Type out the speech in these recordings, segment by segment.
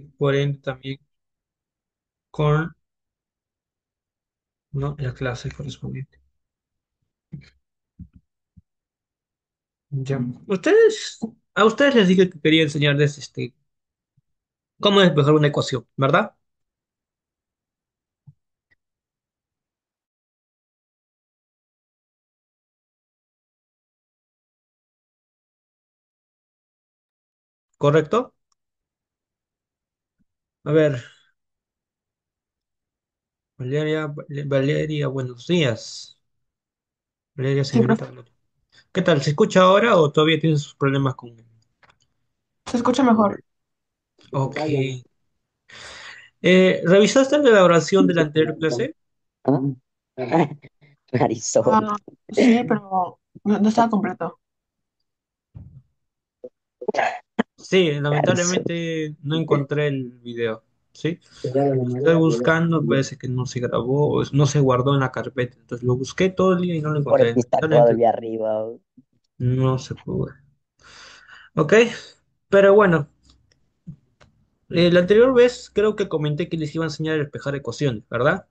por ende también con, ¿no?, la clase correspondiente. Ya. A ustedes les dije que quería enseñarles cómo despejar una ecuación, ¿verdad? ¿Correcto? A ver, Valeria, buenos días. Valeria, Sí, señorita profe. Valeria. ¿Qué tal? ¿Se escucha ahora o todavía tienes sus problemas con...? Se escucha mejor. Ok. ¿Revisaste la elaboración de la anterior clase? Marisol. Ah, sí, pero no estaba completo. Sí, Marisol. lamentablemente no encontré el video, ¿sí? Estoy buscando, parece que no se grabó, o no se guardó en la carpeta. Entonces lo busqué todo el día y no lo Por encontré. aquí está Lamentablemente todavía arriba. no se pudo ver. Ok, pero bueno, la anterior vez creo que comenté que les iba a enseñar a despejar ecuaciones, ¿verdad?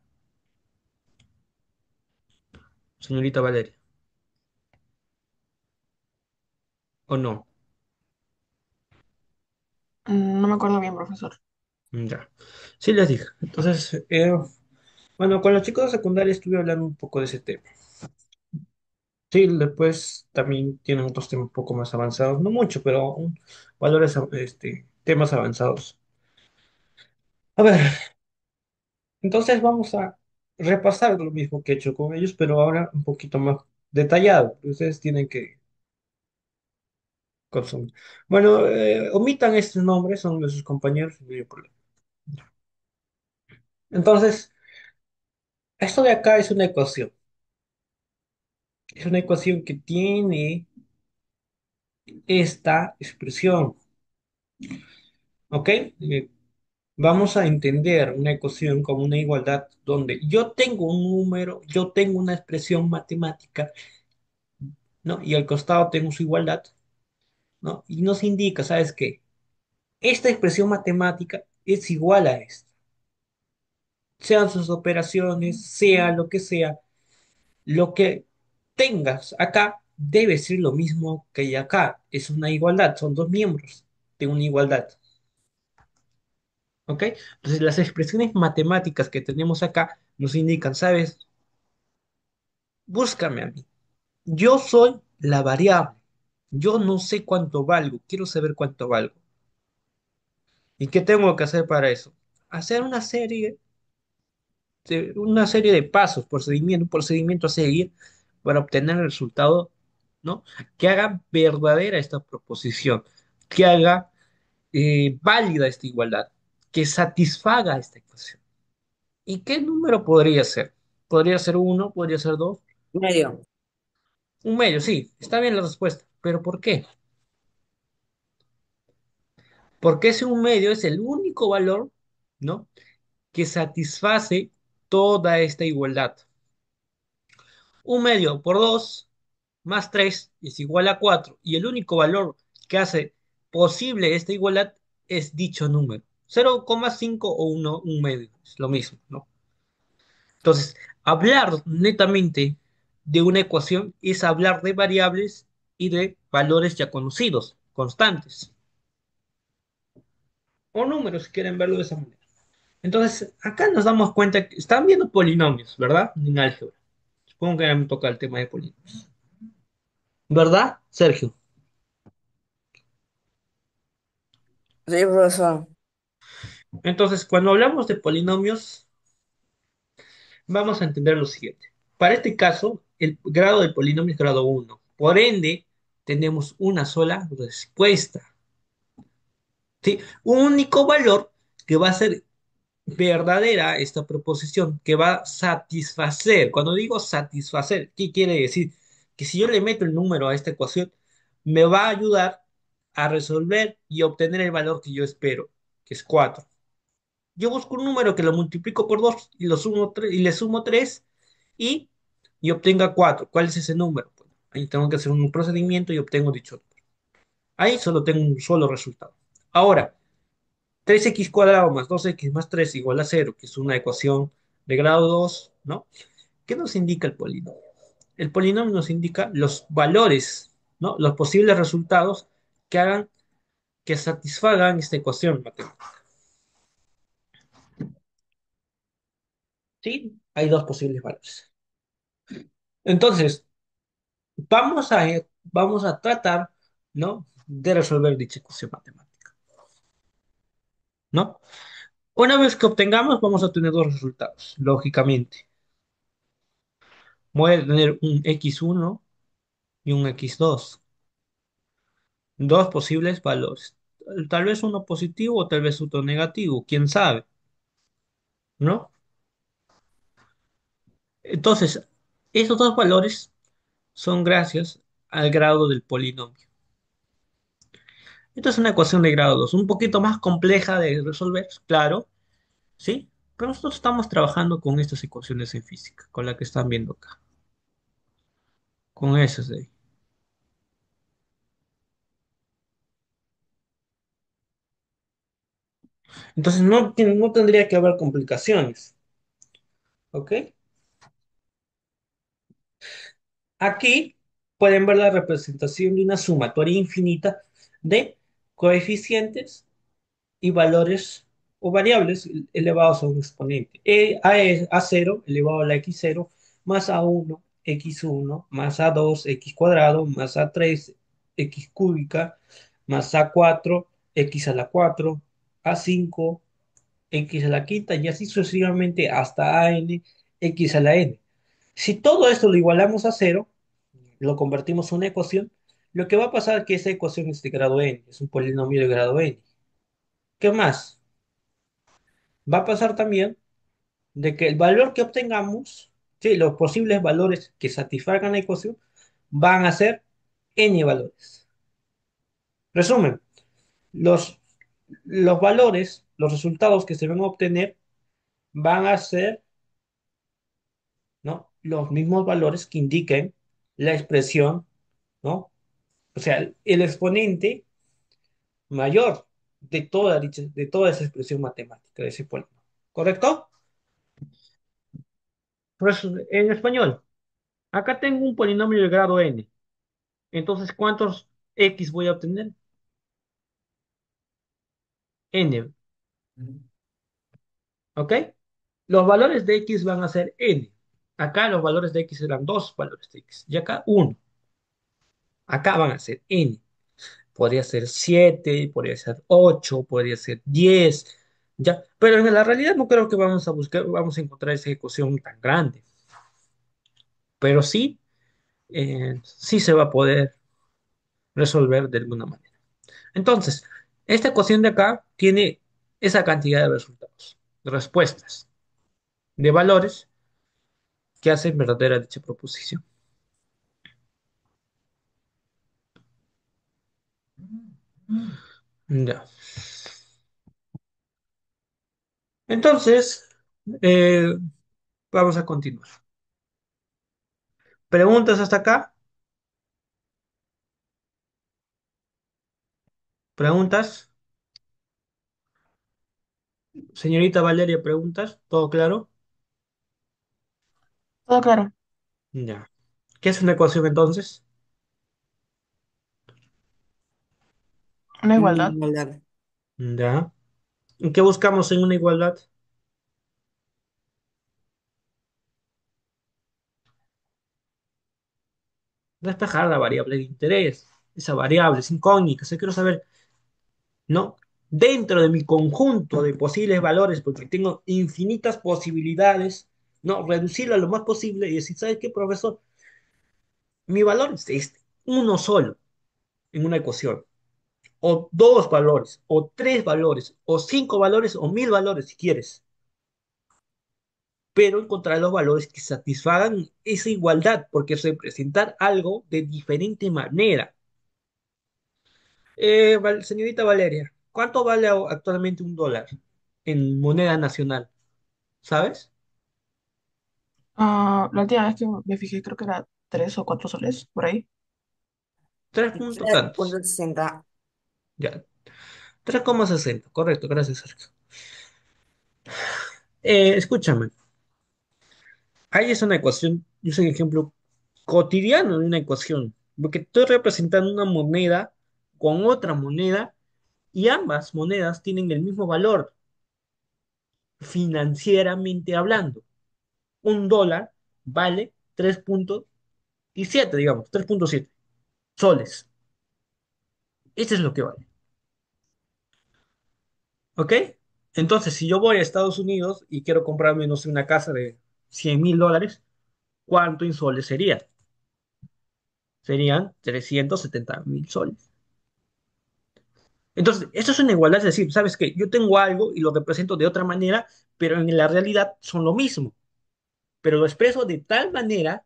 Señorita Valeria, ¿o no? No me acuerdo bien, profesor. Ya. Sí les dije. Entonces, bueno, con los chicos de secundaria estuve hablando un poco de ese tema. Sí, después también tienen otros temas un poco más avanzados, no mucho, pero valores, temas avanzados. A ver, entonces vamos a repasar lo mismo que he hecho con ellos, pero ahora un poquito más detallado. Ustedes tienen que consumir. Bueno, omitan estos nombres, son de sus compañeros, no hay problema. Entonces, esto de acá es una ecuación. Es una ecuación que tiene esta expresión, ¿ok? Vamos a entender una ecuación como una igualdad donde yo tengo un número, yo tengo una expresión matemática, ¿no? Y al costado tengo su igualdad, ¿no? Y nos indica, ¿sabes qué? Esta expresión matemática es igual a esta. Sean sus operaciones, sea lo que tengas acá debe ser lo mismo que hay acá. Es una igualdad, son dos miembros de una igualdad, ¿ok? Entonces las expresiones matemáticas que tenemos acá nos indican, ¿sabes? Búscame a mí. Yo soy la variable. Yo no sé cuánto valgo, quiero saber cuánto valgo. ¿Y qué tengo que hacer para eso? Hacer una serie de pasos, procedimiento, un procedimiento a seguir para obtener el resultado, ¿no? Que haga verdadera esta proposición, que haga válida esta igualdad, que satisfaga esta ecuación. ¿Y qué número podría ser? ¿Podría ser uno? ¿Podría ser dos? Medio. Un medio, sí, está bien la respuesta. ¿Pero por qué? Porque ese un medio es el único valor, ¿no?, que satisface toda esta igualdad. Un medio por 2 más 3 es igual a 4 y el único valor que hace posible esta igualdad es dicho número. 0,5 o 1, un medio, es lo mismo, ¿no? Entonces, hablar netamente de una ecuación es hablar de variables y de valores ya conocidos, constantes, o números si quieren verlo de esa manera. Entonces, acá nos damos cuenta que están viendo polinomios, ¿verdad? En álgebra. Supongo que ahora me toca el tema de polinomios. ¿Verdad, Sergio? Sí, profesor. Entonces, cuando hablamos de polinomios, vamos a entender lo siguiente. Para este caso, el grado del polinomio es grado uno. Por ende, tenemos una sola respuesta. ¿Sí? Un único valor que va a ser verdadera esta proposición, que va a satisfacer. Cuando digo satisfacer, ¿qué quiere decir? Que si yo le meto el número a esta ecuación, me va a ayudar a resolver y obtener el valor que yo espero, que es 4. Yo busco un número que lo multiplico por 2 y, y le sumo 3 y, y obtenga 4. ¿Cuál es ese número? Bueno, ahí tengo que hacer un procedimiento y obtengo dicho número. Ahí solo tengo un solo resultado. Ahora, 3x cuadrado más 2x más 3 igual a cero, que es una ecuación de grado 2, ¿no? ¿Qué nos indica el polinomio? El polinomio nos indica los valores, ¿no? Los posibles resultados que hagan, que satisfagan esta ecuación matemática. ¿Sí? Hay dos posibles valores. Entonces, vamos a tratar, ¿no? De resolver dicha ecuación matemática, ¿no? Una vez que obtengamos, vamos a tener dos resultados, lógicamente. Voy a tener un x1 y un x2, dos posibles valores. Tal vez uno positivo o tal vez otro negativo, quién sabe, ¿no? Entonces, esos dos valores son gracias al grado del polinomio. Esta es una ecuación de grado 2, un poquito más compleja de resolver, claro, ¿sí? Pero nosotros estamos trabajando con estas ecuaciones en física, con la que están viendo acá, con esas de ahí. Entonces, no tendría que haber complicaciones, ¿ok? Aquí pueden ver la representación de una sumatoria infinita de coeficientes y valores o variables elevados a un exponente. A es A0 elevado a la x0 más A1 x1 más A2 x cuadrado más A3 x cúbica más A4 x a la 4 A5 x a la quinta y así sucesivamente hasta an x a la n. Si todo esto lo igualamos a cero, lo convertimos a una ecuación, lo que va a pasar es que esa ecuación es de grado n, es un polinomio de grado n. ¿Qué más? Va a pasar también de que el valor que obtengamos, sí, los posibles valores que satisfagan la ecuación, van a ser n valores. Resumen, los, los valores, los resultados que se van a obtener van a ser, ¿no? Los mismos valores que indiquen la expresión, ¿no? O sea, el exponente mayor de toda esa expresión matemática, de ese polinomio. ¿Correcto? Pues en español, acá tengo un polinomio de grado n. Entonces, ¿cuántos x voy a obtener? N, ¿ok? Los valores de x van a ser n. Acá los valores de x eran dos valores de x. Y acá uno. Acá van a ser n. Podría ser 7, podría ser 8, podría ser 10, ¿ya? Pero en la realidad no creo que vamos a buscar, vamos a encontrar esa ecuación tan grande. Pero sí, sí se va a poder resolver de alguna manera. Entonces, esta ecuación de acá tiene esa cantidad de resultados, de respuestas, de valores que hacen verdadera dicha proposición. Ya. Entonces, eh, vamos a continuar. ¿Preguntas hasta acá? ¿Preguntas? Señorita Valeria, ¿preguntas? ¿Todo claro? Todo claro. Ya. ¿Qué es una ecuación entonces? Una Una igualdad. igualdad. Ya. ¿Qué buscamos en una igualdad? Despejar la variable de interés. Esa variable es incógnita. Quiero saber, ¿no? Dentro de mi conjunto de posibles valores, porque tengo infinitas posibilidades, ¿no? Reducirlo a lo más posible y decir, ¿sabes qué, profesor? Mi valor es este, uno solo en una ecuación, o dos valores, o tres valores, o cinco valores, o 1000 valores si quieres, pero encontrar los valores que satisfagan esa igualdad, porque es representar algo de diferente manera. Señorita Valeria, ¿cuánto vale actualmente un dólar en moneda nacional? ¿Sabes? La última vez que me fijé creo que era 3 o 4 soles, por ahí. Tres puntos Tres punto tantos. sesenta. Ya. 3,60. Correcto, gracias, Sergio. Escúchame, ahí es una ecuación, yo soy un ejemplo cotidiano de una ecuación, porque estoy representando una moneda con otra moneda y ambas monedas tienen el mismo valor financieramente hablando. Un dólar vale 3,7, digamos, 3,7 soles. Eso es lo que vale. ¿Ok? Entonces, si yo voy a Estados Unidos y quiero comprarme, no sé, una casa de $100,000, ¿cuánto en soles sería? Serían 370,000 soles. Entonces, esto es una igualdad, es decir, ¿sabes qué? Yo tengo algo y lo represento de otra manera, pero en la realidad son lo mismo. Pero lo expreso de tal manera,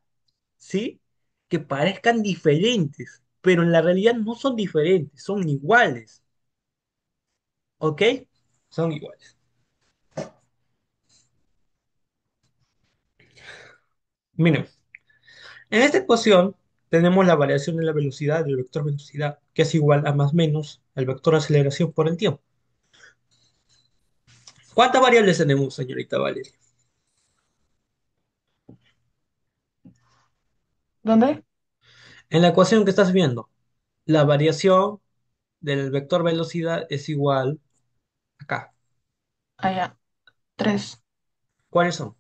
¿sí? Que parezcan diferentes, pero en la realidad no son diferentes, son iguales. ¿Ok? Son iguales. Miren, en esta ecuación tenemos la variación de la velocidad del vector velocidad, que es igual a más menos el vector aceleración por el tiempo. ¿Cuántas variables tenemos, señorita Valeria? ¿Dónde? En la ecuación que estás viendo, la variación del vector velocidad es igual acá. Allá. Tres. ¿Cuáles son?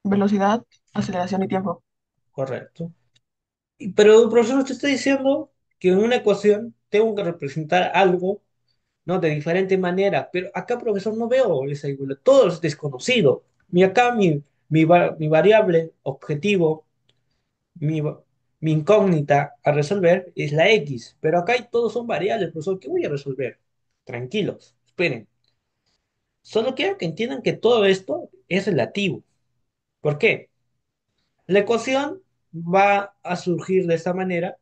Velocidad, aceleración y tiempo. Correcto. Pero el profesor te está diciendo que en una ecuación tengo que representar algo, ¿no? De diferente manera, pero acá, profesor, no veo esa igualdad. Todo es desconocido. Acá mi variable objetivo, mi, va- mi incógnita a resolver es la X, pero acá todos son variables, profesor. ¿Qué voy a resolver? Tranquilos, esperen. Solo quiero que entiendan que todo esto es relativo. ¿Por qué? La ecuación va a surgir de esta manera,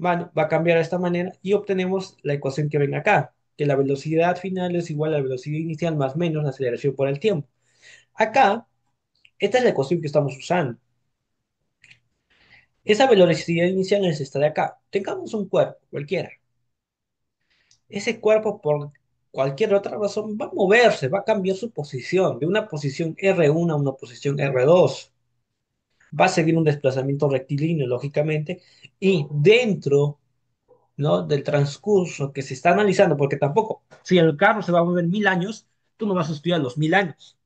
va a cambiar de esta manera y obtenemos la ecuación que ven acá, que la velocidad final es igual a la velocidad inicial más menos la aceleración por el tiempo. Acá, esta es la ecuación que estamos usando. Esa velocidad inicial es esta de acá. Tengamos un cuerpo, cualquiera. Ese cuerpo, por cualquier otra razón, va a moverse, va a cambiar su posición, de una posición R1 a una posición R2. Va a seguir un desplazamiento rectilíneo, lógicamente, y dentro, ¿no? Del transcurso que se está analizando, porque tampoco, si el carro se va a mover 1.000 años, tú no vas a estudiar los 1.000 años.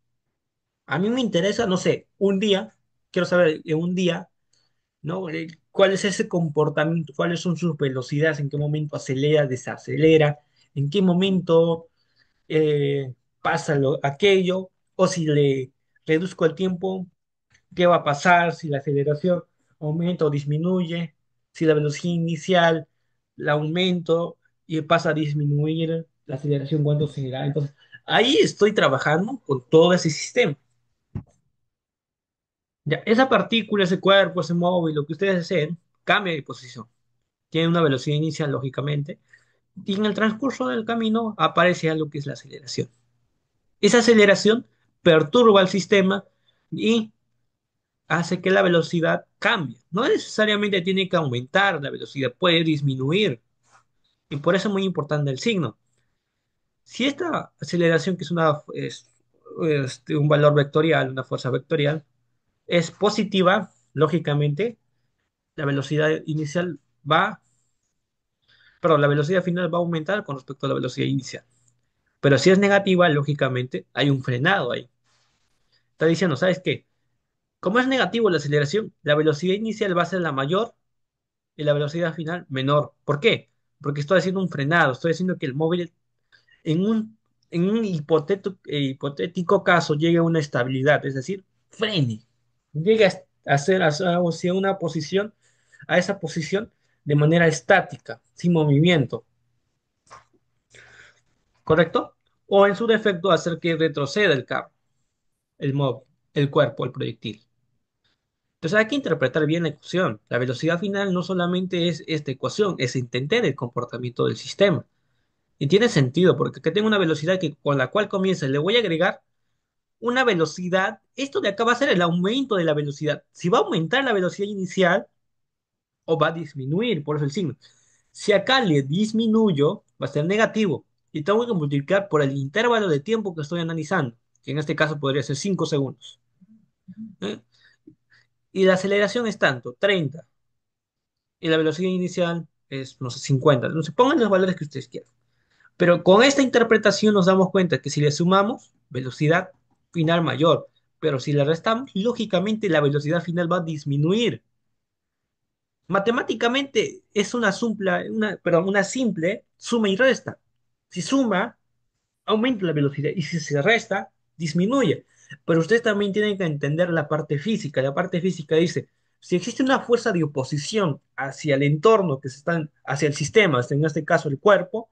A mí me interesa, no sé, un día, quiero saber en un día, ¿no? ¿Cuál es ese comportamiento? ¿Cuáles son sus velocidades? ¿En qué momento acelera, desacelera? ¿En qué momento pasa aquello? O si le reduzco el tiempo, ¿qué va a pasar si la aceleración aumenta o disminuye? Si la velocidad inicial la aumento y pasa a disminuir, la aceleración, ¿cuánto será? Entonces, ahí estoy trabajando con todo ese sistema. Ya, esa partícula, ese cuerpo, ese móvil, lo que ustedes deseen, cambia de posición. Tiene una velocidad inicial, lógicamente, y en el transcurso del camino aparece algo que es la aceleración. Esa aceleración perturba el sistema y hace que la velocidad cambie. No necesariamente tiene que aumentar la velocidad, puede disminuir. Y por eso es muy importante el signo. Si esta aceleración, que es un valor vectorial, una fuerza vectorial, es positiva, lógicamente, la velocidad inicial va, perdón, la velocidad final va a aumentar con respecto a la velocidad inicial. Pero si es negativa, lógicamente, hay un frenado ahí. Está diciendo, ¿sabes qué? Como es negativo la aceleración, la velocidad inicial va a ser la mayor y la velocidad final menor. ¿Por qué? Porque estoy haciendo un frenado, estoy haciendo que el móvil en un hipotético caso llegue a una estabilidad, es decir, frene, llegue hacia una posición, a esa posición de manera estática, sin movimiento, ¿correcto? O en su defecto hacer que retroceda el carro, el móvil, el cuerpo, el proyectil. Entonces hay que interpretar bien la ecuación. La velocidad final no solamente es esta ecuación, es entender el comportamiento del sistema. Y tiene sentido, porque que tengo una velocidad con la cual comienza, le voy a agregar una velocidad, esto de acá va a ser el aumento de la velocidad. Si va a aumentar la velocidad inicial o va a disminuir, por eso el signo. Si acá le disminuyo, va a ser negativo. Y tengo que multiplicar por el intervalo de tiempo que estoy analizando, que en este caso podría ser 5 segundos. ¿Eh? Y la aceleración es tanto, 30. Y la velocidad inicial es, no sé, 50. No sé, pongan los valores que ustedes quieran. Pero con esta interpretación nos damos cuenta que si le sumamos, velocidad final mayor. Pero si le restamos, lógicamente la velocidad final va a disminuir. Matemáticamente es una simple suma y resta. Si suma, aumenta la velocidad y si se resta, disminuye. Pero ustedes también tienen que entender la parte física. La parte física dice, si existe una fuerza de oposición hacia el entorno hacia el sistema, en este caso el cuerpo,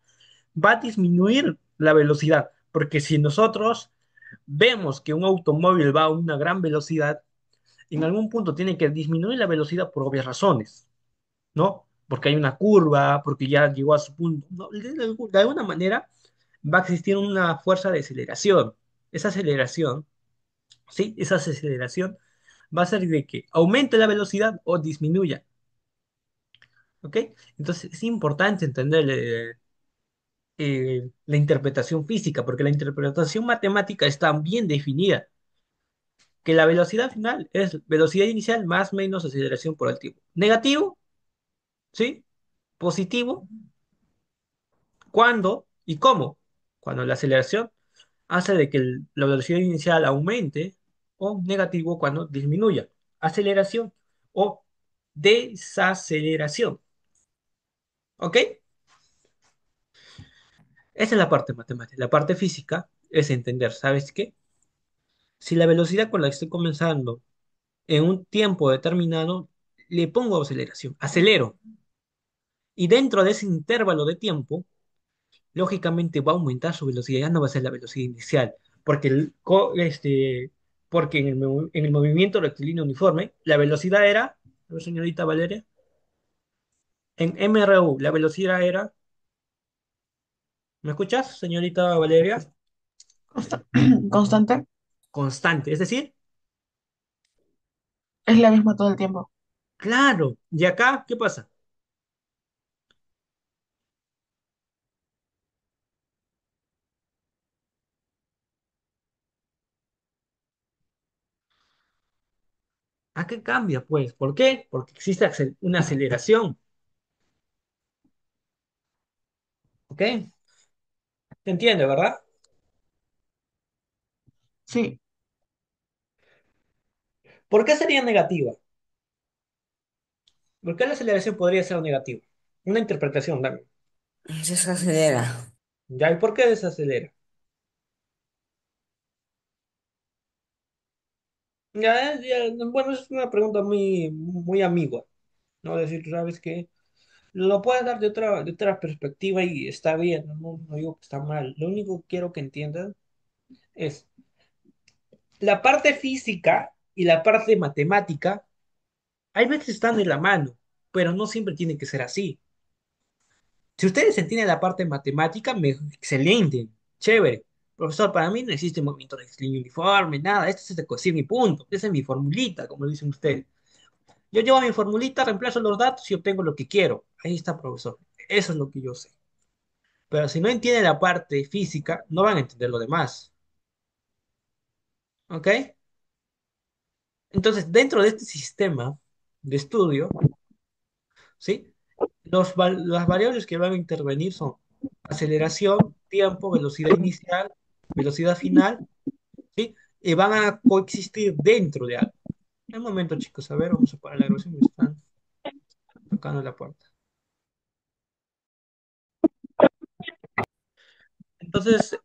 va a disminuir la velocidad. Porque si nosotros vemos que un automóvil va a una gran velocidad, en algún punto tiene que disminuir la velocidad por obvias razones, ¿no? Porque hay una curva, porque ya llegó a su punto, ¿no? De alguna manera va a existir una fuerza de aceleración. Esa aceleración, ¿sí? Esa aceleración va a ser de que aumente la velocidad o disminuya, ¿ok? Entonces es importante entender la interpretación física, porque la interpretación matemática está bien definida, que la velocidad final es velocidad inicial más menos aceleración por el tiempo. Negativo, ¿sí? Positivo, ¿cuándo y cómo? Cuando la aceleración hace de que la velocidad inicial aumente o negativo cuando disminuya. Aceleración o desaceleración. ¿Ok? Esa es la parte matemática. La parte física es entender, ¿sabes qué? Si la velocidad con la que estoy comenzando en un tiempo determinado, le pongo aceleración, acelero. Y dentro de ese intervalo de tiempo, lógicamente va a aumentar su velocidad, ya no va a ser la velocidad inicial, porque, porque en el movimiento rectilíneo uniforme, la velocidad era, a ver, señorita Valeria, en MRU, la velocidad era, ¿me escuchas, señorita Valeria? Constante. Constante, es decir, Es la misma todo el tiempo. claro, y acá, ¿qué pasa? ¿A qué cambia, pues? ¿Por qué? Porque existe una aceleración, ¿ok? ¿Se entiende, verdad? Sí, ¿Por qué sería negativa? ¿Por qué la aceleración podría ser negativa? Una interpretación, dame. Se acelera. ¿Ya? ¿Y por qué desacelera? Bueno, es una pregunta muy ambigua, ¿no? Decir, ¿sabes qué? Lo puedes dar de otra perspectiva y está bien, no digo que está mal. Lo único que quiero que entiendan es la parte física y la parte matemática, hay veces están de la mano, pero no siempre tiene que ser así. Si ustedes entienden la parte matemática, excelente, chévere. Profesor, para mí no existe movimiento rectilíneo uniforme, nada, esto es ecuación y punto. Esa es mi formulita, como dicen ustedes. Yo llevo mi formulita, reemplazo los datos y obtengo lo que quiero. Ahí está, profesor. Eso es lo que yo sé. Pero si no entienden la parte física, no van a entender lo demás. ¿Ok? Entonces, dentro de este sistema de estudio, ¿sí? Las variables que van a intervenir son aceleración, tiempo, velocidad inicial, velocidad final, ¿sí? Y van a coexistir dentro de algo. Un momento, chicos, a ver, vamos a parar la grabación, me están tocando la puerta. Entonces,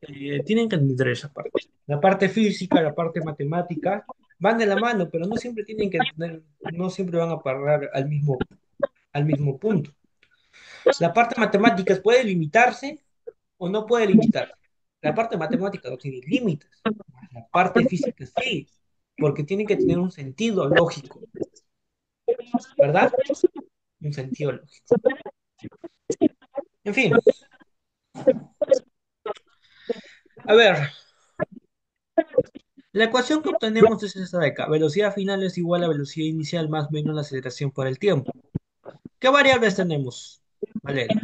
tienen que entender esa parte. La parte física, la parte matemática, van de la mano, pero no siempre tienen que entender, no siempre van a parar al mismo punto. La parte matemática puede limitarse o no puede limitarse. La parte matemática no tiene límites. La parte física sí, porque tiene que tener un sentido lógico, ¿verdad? Un sentido lógico. En fin, a ver, la ecuación que obtenemos es esta de acá. Velocidad final es igual a velocidad inicial más menos la aceleración por el tiempo. ¿Qué variables tenemos? Valeria.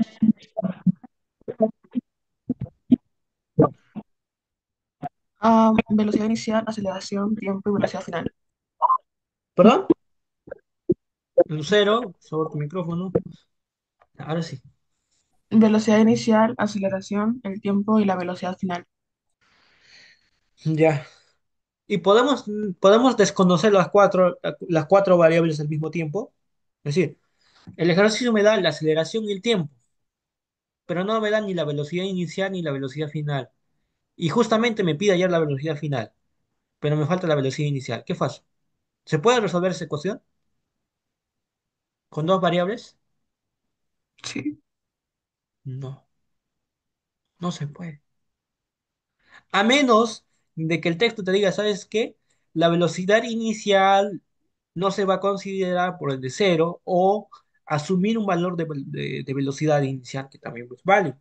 Velocidad inicial, aceleración, tiempo y velocidad final. ¿Perdón? Lucero, por favor, tu micrófono. Ahora sí. Velocidad inicial, aceleración, el tiempo y la velocidad final. Ya. Y podemos desconocer las cuatro variables al mismo tiempo. Es decir, el ejercicio me da la aceleración y el tiempo, pero no me da ni la velocidad inicial ni la velocidad final. Y justamente me pide hallar la velocidad final, pero me falta la velocidad inicial. ¿Qué pasa? ¿Se puede resolver esa ecuación con dos variables? Sí, No, no se puede. A menos de que el texto te diga, ¿sabes qué? La velocidad inicial no se va a considerar por el de cero o asumir un valor de velocidad inicial que también pues, vale.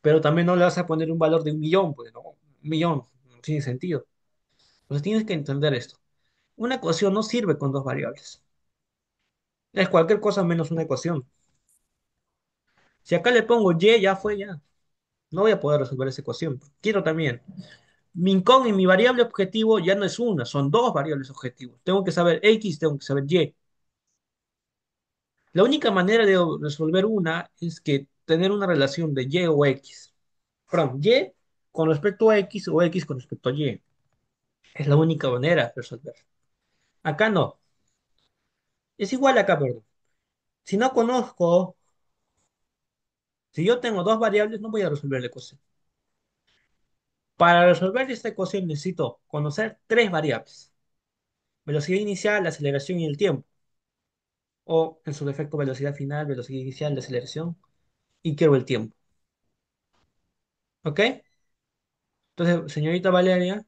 Pero también no le vas a poner un valor de 1.000.000, pues no, 1.000.000, no tiene sentido. Entonces tienes que entender esto. Una ecuación no sirve con dos variables. Es cualquier cosa menos una ecuación. Si acá le pongo y, ya fue ya. No voy a poder resolver esa ecuación. Quiero también. Mi incógnita y mi variable objetivo ya no es una, son dos variables objetivos. Tengo que saber X, tengo que saber Y. La única manera de resolver una es que tener una relación de Y o X. Perdón, Y con respecto a X o X con respecto a Y. Es la única manera de resolver. Acá no. Es igual acá, perdón. Si no conozco, si yo tengo dos variables, no voy a resolver la ecuación. Para resolver esta ecuación necesito conocer tres variables. Velocidad inicial, la aceleración y el tiempo. O en su defecto velocidad final, velocidad inicial, de aceleración. Y quiero el tiempo. ¿Ok? Entonces, señorita Valeria,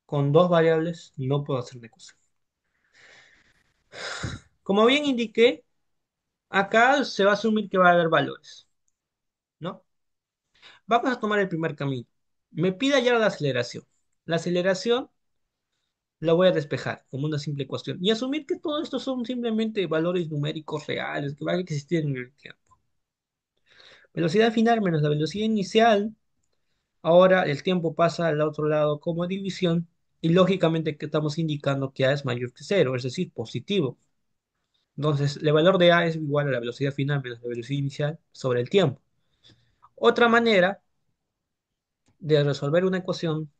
con dos variables no puedo hacer una ecuación. Como bien indiqué, acá se va a asumir que va a haber valores, ¿no? Vamos a tomar el primer camino. Me pide hallar la aceleración. La aceleración la voy a despejar como una simple ecuación y asumir que todo esto son simplemente valores numéricos reales que van a existir en el tiempo. Velocidad final menos la velocidad inicial. Ahora el tiempo pasa al otro lado como división y lógicamente que estamos indicando que A es mayor que cero, es decir, positivo. Entonces, el valor de A es igual a la velocidad final menos la velocidad inicial sobre el tiempo. Otra manera de resolver una ecuación,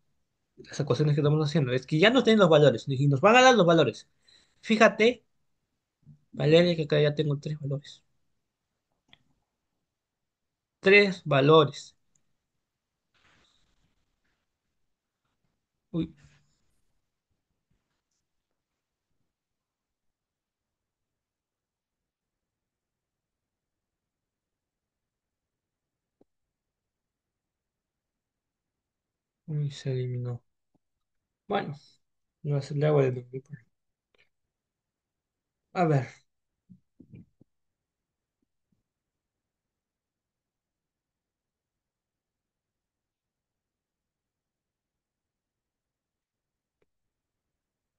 las ecuaciones que estamos haciendo, es que ya no tienen los valores, y nos van a dar los valores. Fíjate, Valeria, que acá ya tengo tres valores. Tres valores. Uy, uy, se eliminó. Bueno, no es el agua de nuevo. A ver,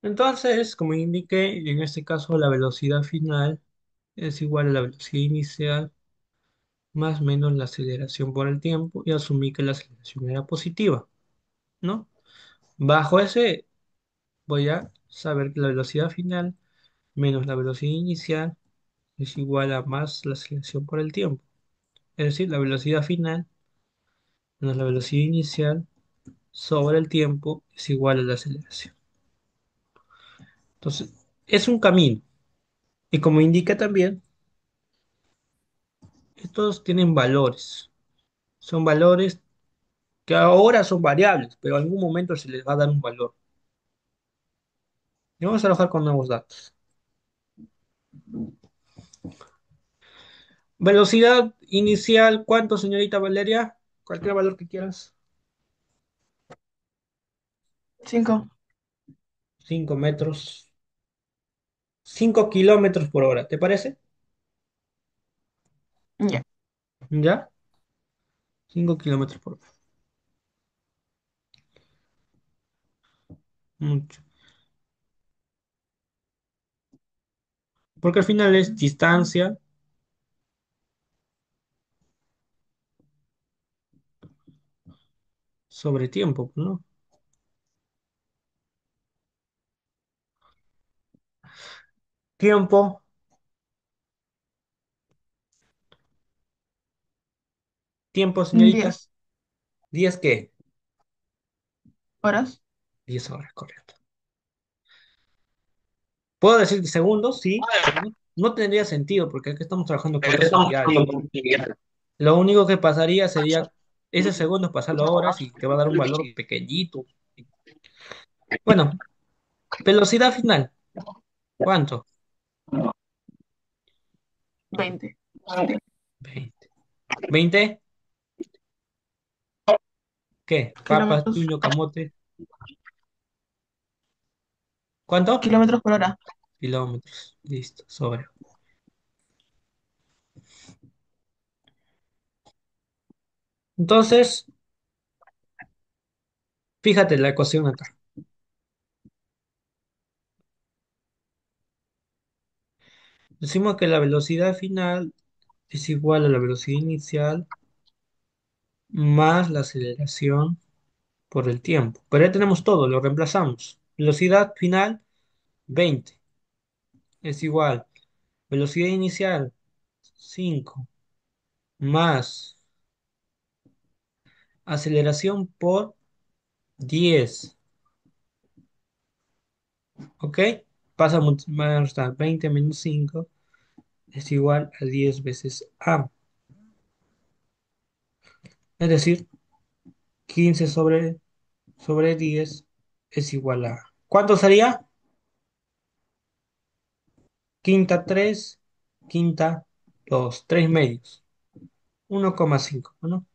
entonces, como indiqué, en este caso la velocidad final es igual a la velocidad inicial más menos la aceleración por el tiempo y asumí que la aceleración era positiva, ¿no? Bajo ese voy a saber que la velocidad final menos la velocidad inicial es igual a más la aceleración por el tiempo. Es decir, la velocidad final menos la velocidad inicial sobre el tiempo es igual a la aceleración. Entonces, es un camino. Y como indica también, estos tienen valores. Son valores que ahora son variables, pero en algún momento se les va a dar un valor. Y vamos a trabajar con nuevos datos. Velocidad inicial, ¿cuánto, señorita Valeria? Cualquier valor que quieras. 5. 5 metros. 5 km/h, ¿te parece? Ya. ¿Ya? 5 km/h. Mucho. Porque al final es distancia sobre tiempo, ¿no? Tiempo, tiempo, señorita. 10 ¿10 qué? horas. 10 horas, correcto. ¿Puedo decir segundos? Sí, pero no tendría sentido porque aquí estamos trabajando con dos unidades. Lo único que pasaría sería ese segundos pasarlo a horas y te va a dar un valor pequeñito. Bueno, velocidad final. ¿Cuánto? 20 20. ¿20? ¿Qué? Papas, kilómetros, chuño, camote. ¿Cuánto? kilómetros por hora. Kilómetros. Listo, sobre. Entonces, fíjate la ecuación acá. Decimos que la velocidad final es igual a la velocidad inicial más la aceleración por el tiempo. Pero ya tenemos todo, lo reemplazamos. Velocidad final, 20. Es igual. Velocidad inicial, 5. Más aceleración por 10. ¿Ok? Pasa a restar 20 menos 5 es igual a 10 veces A. Es decir, 15 sobre 10 es igual a... ¿Cuánto sería? Quinta 3, quinta 2, 3 medios. 1,5, ¿no?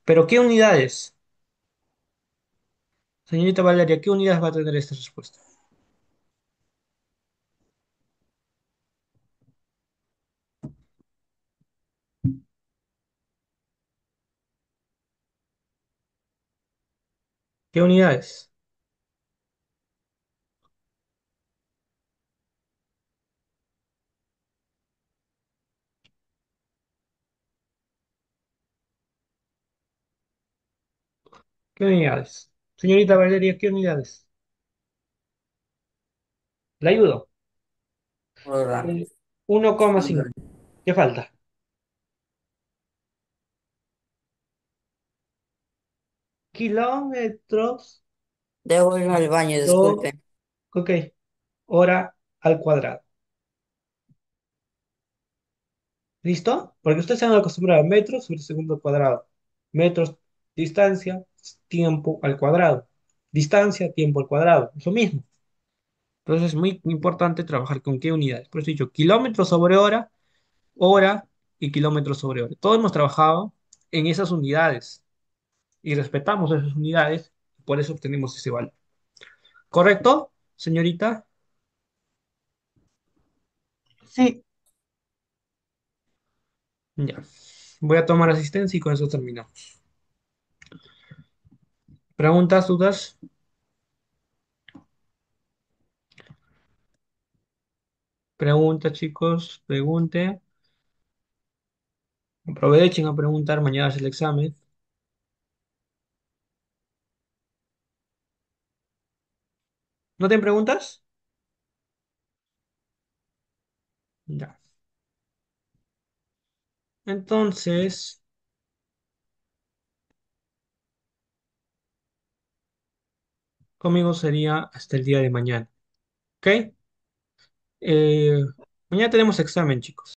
Pero ¿qué unidades? Señorita Valeria, ¿qué unidades va a tener esta respuesta? ¿Qué unidades? ¿Qué unidades? Señorita Valeria, ¿qué unidades? ¿La ayudo? Hora. 1,5. ¿Qué falta? Kilómetros Debo ir al baño, por, disculpe. ok, hora al cuadrado. ¿Listo? Porque ustedes se han acostumbrado a metros sobre segundo al cuadrado. Metros, distancia, tiempo al cuadrado. Distancia, tiempo al cuadrado. Eso mismo. Entonces es muy importante trabajar con qué unidades. Por eso he dicho kilómetros sobre hora, hora y kilómetros sobre hora. Todos hemos trabajado en esas unidades y respetamos esas unidades. Por eso obtenemos ese valor. ¿Correcto, señorita? Sí, Ya. Voy a tomar asistencia y con eso terminamos. ¿Preguntas, dudas? Pregunta, chicos. Pregunte. Aprovechen a preguntar. Mañana es el examen. ¿No tienen preguntas? Ya. Entonces, conmigo sería hasta el día de mañana. ¿Ok? Eh, mañana tenemos examen, chicos.